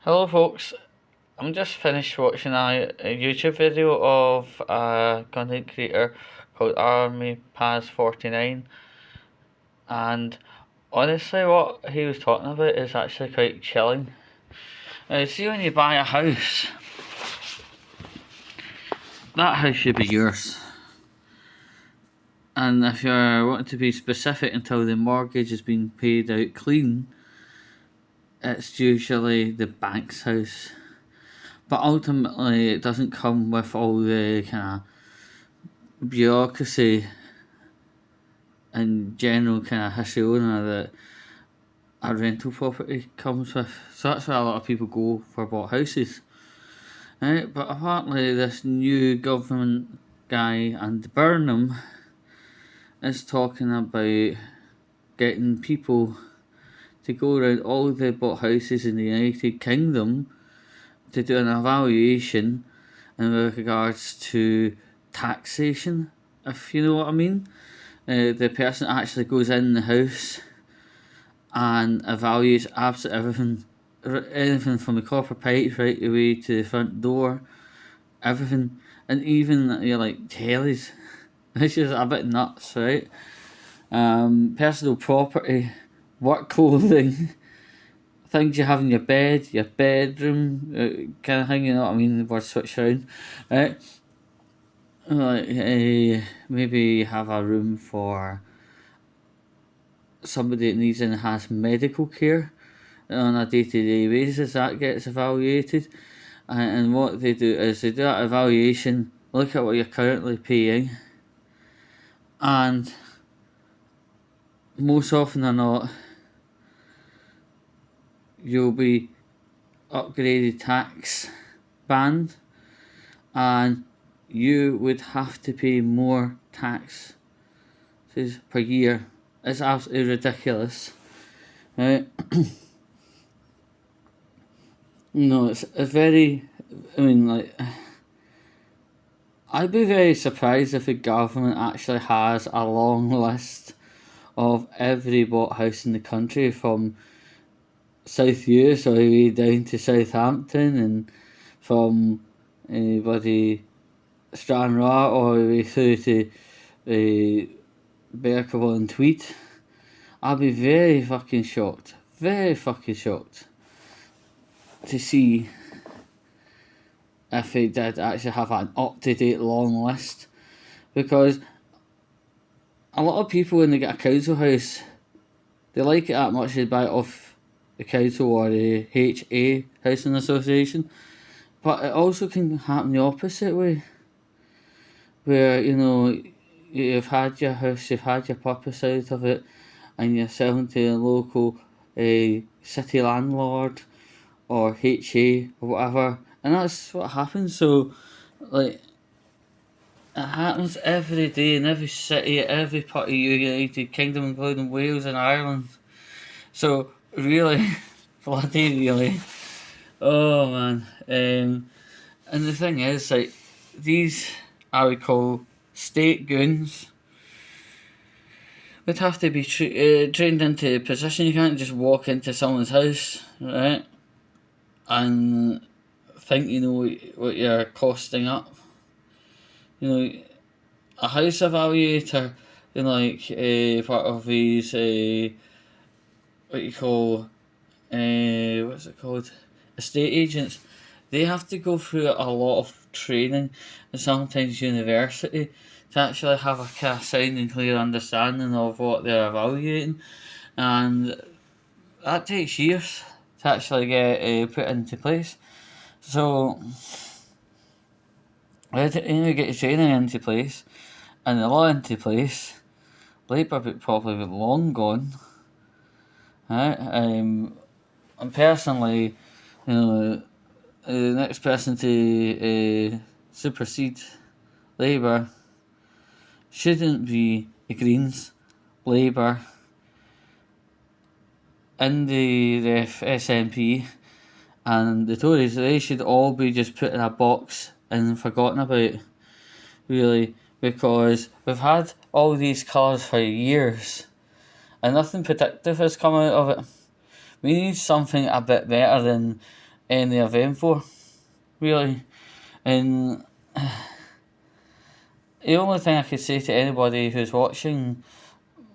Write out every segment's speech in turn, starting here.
Hello, folks. I'm just finished watching a YouTube video of a content creator called Army Pass 49, and honestly, what he was talking about is actually quite chilling. See, when you buy a house, that house should be yours. And if you're wanting to be specific until the mortgage has been paid out clean, it's usually the bank's house. But ultimately, it doesn't come with all the kind of bureaucracy and general kind of history owner that a rental property comes with. So that's why a lot of people go for bought houses. Right? But apparently, this new government guy and Burnham is talking about getting people to go around all the bought houses in the United Kingdom to do an evaluation in regards to taxation, if you know what I mean. The person actually goes in the house and evaluates absolutely everything, anything from the copper pipes right away to the front door, everything, and even like tellies, which is a bit nuts, right? Personal property, work clothing, things you have in your bed, your bedroom, kind of thing. You know what I mean? The word switch around, right? Like maybe have a room for somebody that needs enhanced medical care on a day-to-day basis. That gets evaluated, and what they do is they do that evaluation, look at what you're currently paying, and most often than not you'll be upgraded tax band, and you would have to pay more tax per year. It's absolutely ridiculous, right? No, it's very. I mean, like, I'd be very surprised if the government actually has a long list of every bought house in the country from South Uist all the way down to Southampton, and from anybody Stranraer all the way through to Berkable and Tweed. I'd be very fucking shocked. Very fucking shocked to see if they did actually have an up-to-date long list, because a lot of people, when they get a council house, they like it that much they buy it off the council or the HA Housing Association. But it also can happen the opposite way, where you've had your house, you've had your purpose out of it, and you're selling to a local city landlord or HA or whatever, and that's what happens. So, like, it happens every day in every city, every part of the United Kingdom, including Wales and Ireland. So, really, bloody really. Oh man. And the thing is, like, these I would call state goons would have to be trained into a position. You can't just walk into someone's house, right, and think you know what you're costing up. You know, a house evaluator, like part of these what you call what's it called, estate agents. They have to go through a lot of training and sometimes university to actually have a kind of sound and clear understanding of what they're evaluating, and that takes years to actually get put into place. So, by the time you get the training into place and the law into place, Labour would probably be long gone. Right? And personally, the next person to supersede Labour shouldn't be the Greens, Labour, and the SNP, and the Tories. They should all be just put in a box and forgotten about, really, because we've had all these colours for years and nothing predictive has come out of it. We need something a bit better than any of them for, really. And the only thing I could say to anybody who's watching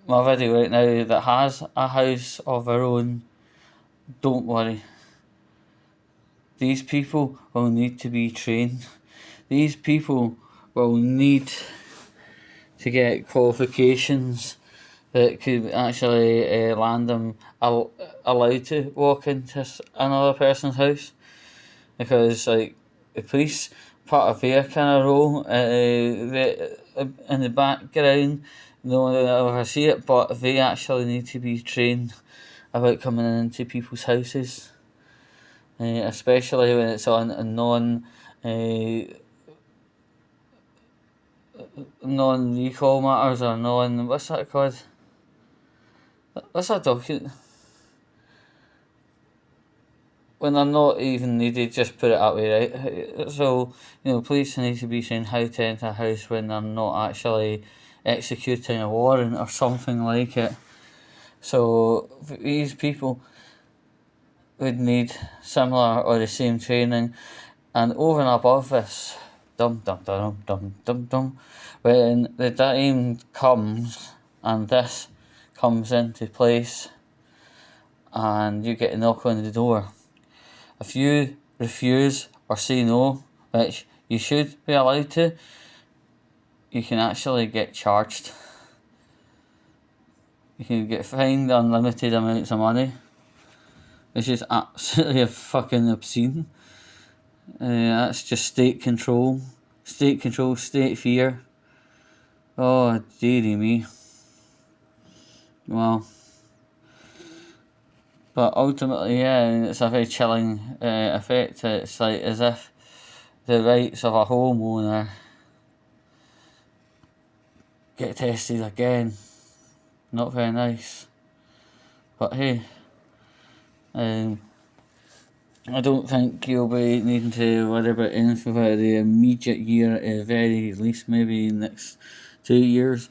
my video right now that has a house of their own, don't worry. These people will need to be trained. These people will need to get qualifications that could actually land them allowed to walk into another person's house, because like the police, part of their kind of role, in the background, no one will ever see it, but they actually need to be trained about coming into people's houses, especially when it's on a non recall matters, or non, what's that called? What's that document? When they're not even needed, just put it that way, right? So, police need to be saying how to enter a house when they're not actually executing a warrant or something like it. So, these people would need similar or the same training, and over and above this, dum dum dum dum dum dum, when the time comes and this comes into place and you get a knock on the door, if you refuse or say no, which you should be allowed to, you can actually get charged. You can get fined unlimited amounts of money, which is absolutely fucking obscene. That's just state control, state fear. Oh, dearie me. Well, but ultimately, yeah, it's a very chilling effect. It's like as if the rights of a homeowner get tested again. Not very nice. But hey, um, I don't think you'll be needing to worry about anything for the immediate year, at the very least, maybe next 2 years.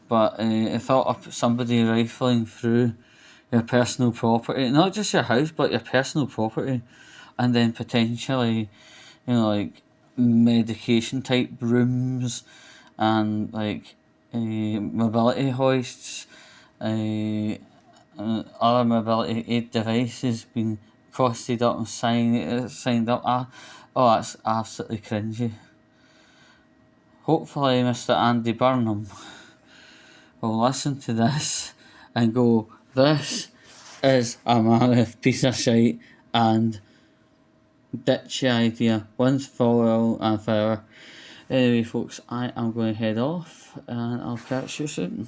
But if somebody rifling through your personal property, not just your house, but your personal property, and then potentially, like medication type rooms and like mobility hoists, other mobility aid devices being costed up and signed up. Oh, that's absolutely cringy. Hopefully, Mr. Andy Burnham will listen to this and go, "This is a mammoth piece of shite," and ditch the idea once for all and forever. Anyway, folks, I am going to head off and I'll catch you soon.